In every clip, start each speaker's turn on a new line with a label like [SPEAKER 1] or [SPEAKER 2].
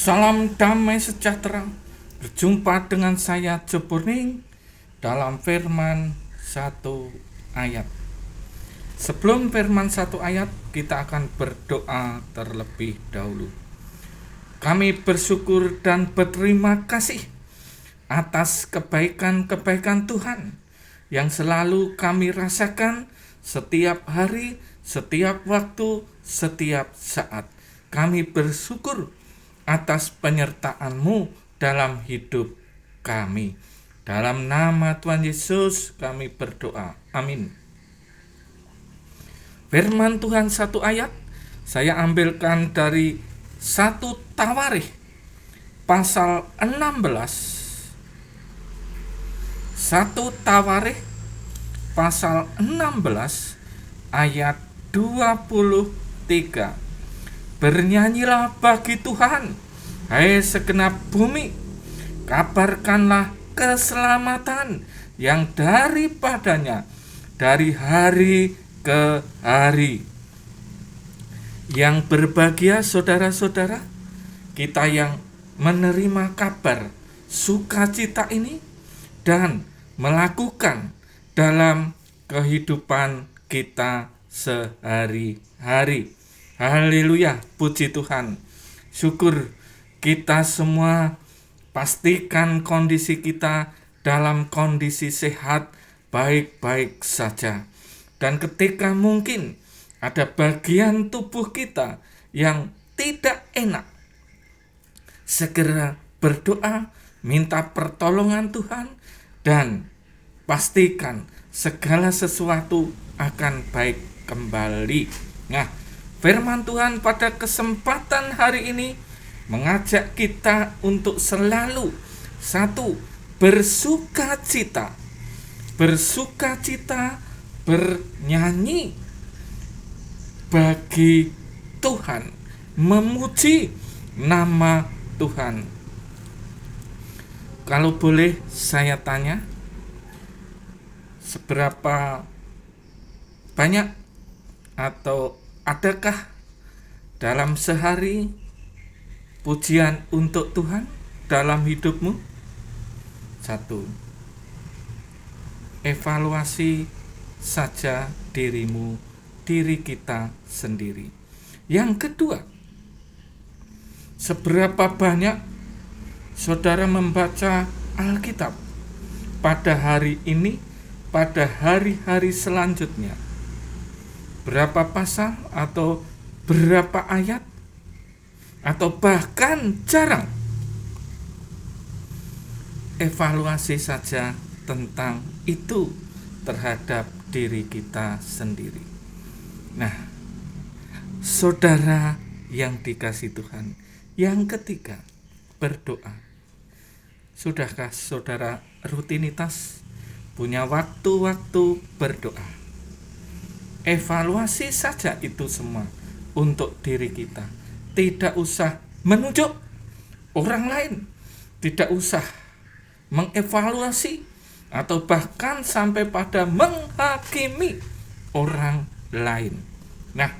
[SPEAKER 1] Salam damai sejahtera. Berjumpa dengan saya Jepurning dalam firman satu ayat. Sebelum firman satu ayat, kita akan berdoa terlebih dahulu. Kami bersyukur dan berterima kasih atas kebaikan-kebaikan Tuhan yang selalu kami rasakan setiap hari, setiap waktu, setiap saat. Kami bersyukur atas penyertaan-Mu dalam hidup kami. Dalam nama Tuhan Yesus kami berdoa. Amin. Firman Tuhan satu ayat saya ambilkan dari 1 Tawarikh pasal 16. 1 Tawarikh pasal 16 ayat 23. Bernyanyilah bagi Tuhan, hai segenap bumi, kabarkanlah keselamatan yang daripadanya dari hari ke hari. Yang berbahagia saudara-saudara, kita yang menerima kabar sukacita ini dan melakukan dalam kehidupan kita sehari-hari. Haleluya, puji Tuhan. Syukur kita semua pastikan kondisi kita dalam kondisi sehat, baik-baik saja. Dan ketika mungkin ada bagian tubuh kita yang tidak enak, segera berdoa, minta pertolongan Tuhan, dan pastikan segala sesuatu akan baik kembali. Nah, firman Tuhan pada kesempatan hari ini mengajak kita untuk selalu satu, bersukacita. Bersukacita, bernyanyi bagi Tuhan, memuji nama Tuhan. Kalau boleh saya tanya, seberapa banyak atau adakah dalam sehari pujian untuk Tuhan dalam hidupmu? 1. Evaluasi saja diri kita sendiri. Yang kedua, seberapa banyak saudara membaca Alkitab pada hari ini, pada hari-hari selanjutnya? Berapa pasal atau berapa ayat, atau bahkan jarang? Evaluasi saja tentang itu terhadap diri kita sendiri. Nah, saudara yang dikasihi Tuhan, yang ketiga, berdoa. Sudahkah saudara rutinitas punya waktu-waktu berdoa? Evaluasi saja itu semua untuk diri kita. Tidak usah menunjuk orang lain, tidak usah mengevaluasi atau bahkan sampai pada menghakimi orang lain. Nah,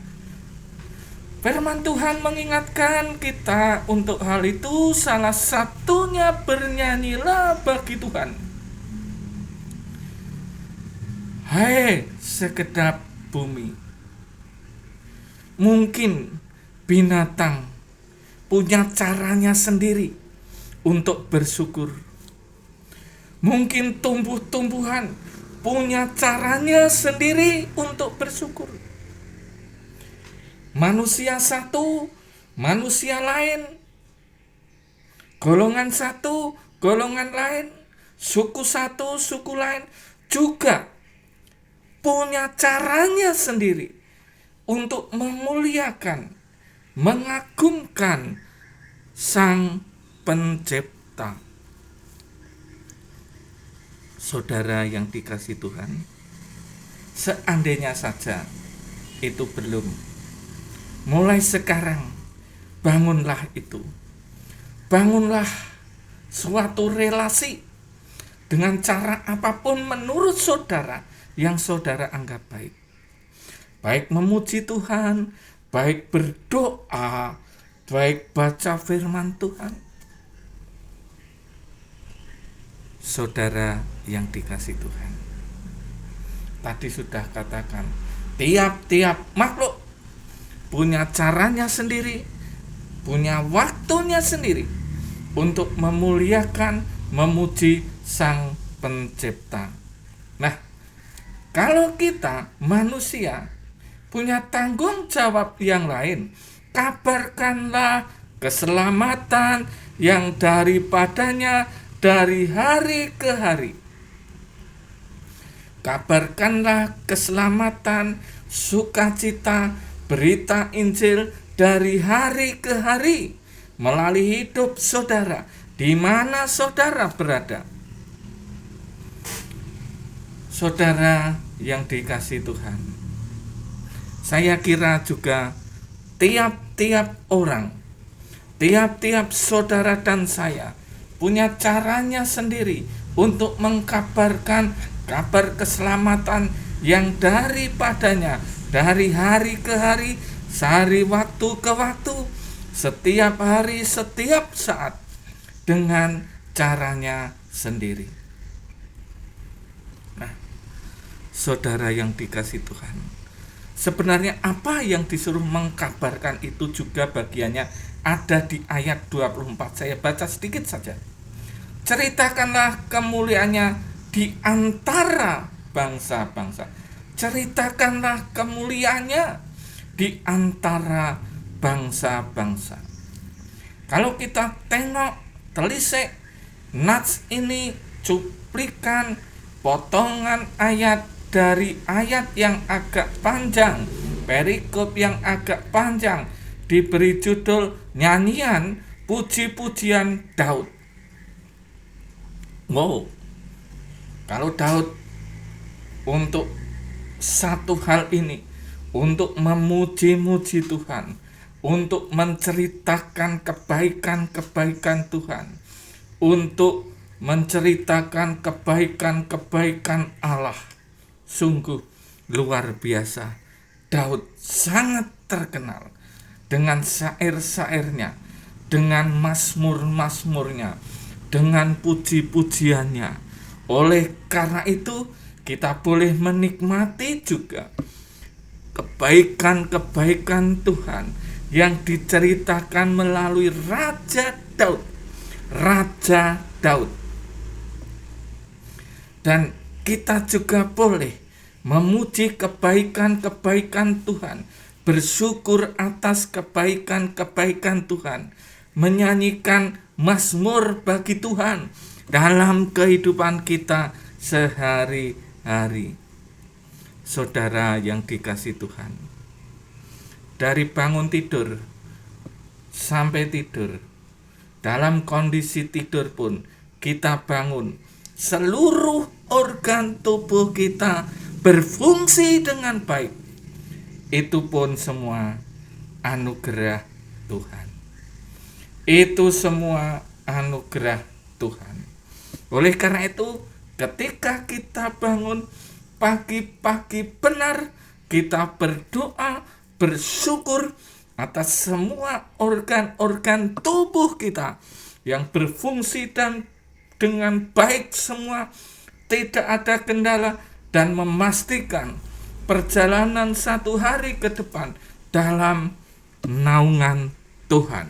[SPEAKER 1] firman Tuhan mengingatkan kita untuk hal itu, salah satunya bernyanyilah bagi Tuhan. Hai segenap bumi. Mungkin binatang punya caranya sendiri untuk bersyukur. Mungkin tumbuh-tumbuhan punya caranya sendiri untuk bersyukur. Manusia satu, manusia lain, golongan satu, golongan lain, suku satu, suku lain juga punya caranya sendiri untuk memuliakan, mengagungkan Sang Pencipta. Saudara yang dikasihi Tuhan, seandainya saja itu belum, mulai sekarang bangunlah itu. Bangunlah suatu relasi dengan cara apapun menurut saudara yang saudara anggap baik. Baik memuji Tuhan, baik berdoa, baik baca firman Tuhan. Saudara yang dikasih Tuhan, tadi sudah katakan, tiap-tiap makhluk punya caranya sendiri, punya waktunya sendiri untuk memuliakan, memuji Sang Pencipta. Nah, kalau kita manusia punya tanggung jawab yang lain, kabarkanlah keselamatan yang daripadanya dari hari ke hari. Kabarkanlah keselamatan, sukacita, berita Injil dari hari ke hari melalui hidup saudara, di mana saudara berada. Saudara yang dikasih Tuhan, saya kira juga tiap-tiap orang, tiap-tiap saudara dan saya punya caranya sendiri untuk mengkabarkan kabar keselamatan yang daripadanya dari hari ke hari, sehari waktu ke waktu, setiap hari, setiap saat, dengan caranya sendiri. Nah, saudara yang dikasih Tuhan, sebenarnya apa yang disuruh mengkabarkan itu juga bagiannya ada di ayat 24. Saya baca sedikit saja. Ceritakanlah kemuliaannya di antara bangsa-bangsa. Ceritakanlah kemuliaannya di antara bangsa-bangsa. Kalau kita tengok, telisik, nats ini cuplikan potongan ayat dari ayat yang agak panjang, perikop yang agak panjang, diberi judul nyanyian puji-pujian Daud. Wow, kalau Daud untuk satu hal ini, untuk memuji-muji Tuhan, untuk menceritakan kebaikan-kebaikan Tuhan, untuk menceritakan kebaikan-kebaikan Allah, sungguh luar biasa. Daud sangat terkenal dengan syair-syairnya, dengan mazmur-mazmurnya, dengan puji-pujiannya. Oleh karena itu, kita boleh menikmati juga kebaikan-kebaikan Tuhan yang diceritakan melalui Raja Daud. Raja Daud. Dan kita juga boleh memuji kebaikan-kebaikan Tuhan, bersyukur atas kebaikan-kebaikan Tuhan, menyanyikan mazmur bagi Tuhan dalam kehidupan kita sehari-hari. Saudara yang dikasih Tuhan, dari bangun tidur sampai tidur, dalam kondisi tidur pun kita bangun, seluruh organ tubuh kita berfungsi dengan baik. Itu pun semua anugerah Tuhan. Itu semua anugerah Tuhan. Oleh karena itu, ketika kita bangun pagi-pagi benar, kita berdoa, bersyukur atas semua organ-organ tubuh kita yang berfungsi dan dengan baik semua, tidak ada kendala, dan memastikan perjalanan satu hari ke depan dalam naungan Tuhan.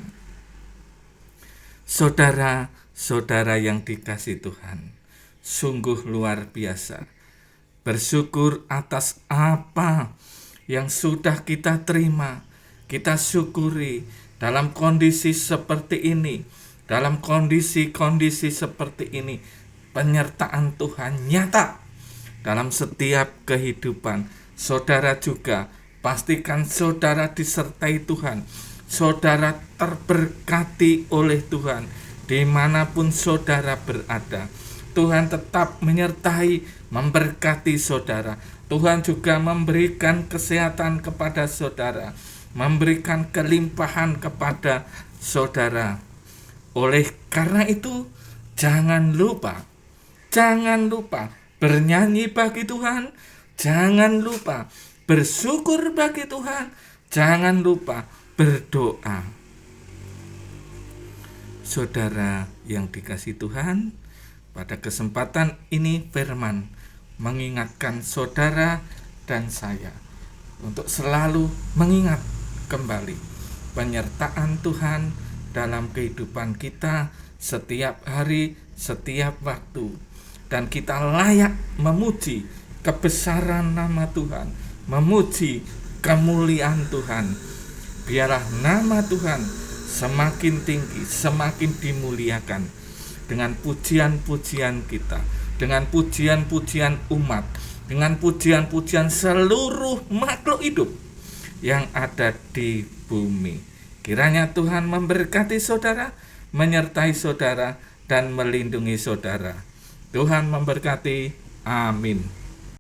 [SPEAKER 1] Saudara-saudara yang dikasih Tuhan, sungguh luar biasa. Bersyukur atas apa yang sudah kita terima, kita syukuri dalam kondisi seperti ini, dalam kondisi-kondisi seperti ini. Penyertaan Tuhan nyata dalam setiap kehidupan. Saudara juga, pastikan saudara disertai Tuhan. Saudara terberkati oleh Tuhan dimanapun saudara berada. Tuhan tetap menyertai, memberkati saudara. Tuhan juga memberikan kesehatan kepada saudara, memberikan kelimpahan kepada saudara. Oleh karena itu, jangan lupa bernyanyi bagi Tuhan, jangan lupa bersyukur bagi Tuhan, jangan lupa berdoa. Saudara yang dikasihi Tuhan, pada kesempatan ini firman mengingatkan saudara dan saya untuk selalu mengingat kembali penyertaan Tuhan dalam kehidupan kita setiap hari, setiap waktu. Dan kita layak memuji kebesaran nama Tuhan, memuji kemuliaan Tuhan. Biarlah nama Tuhan semakin tinggi, semakin dimuliakan dengan pujian-pujian kita, dengan pujian-pujian umat, dengan pujian-pujian seluruh makhluk hidup yang ada di bumi. Kiranya Tuhan memberkati saudara, menyertai saudara, dan melindungi saudara. Tuhan memberkati. Amin.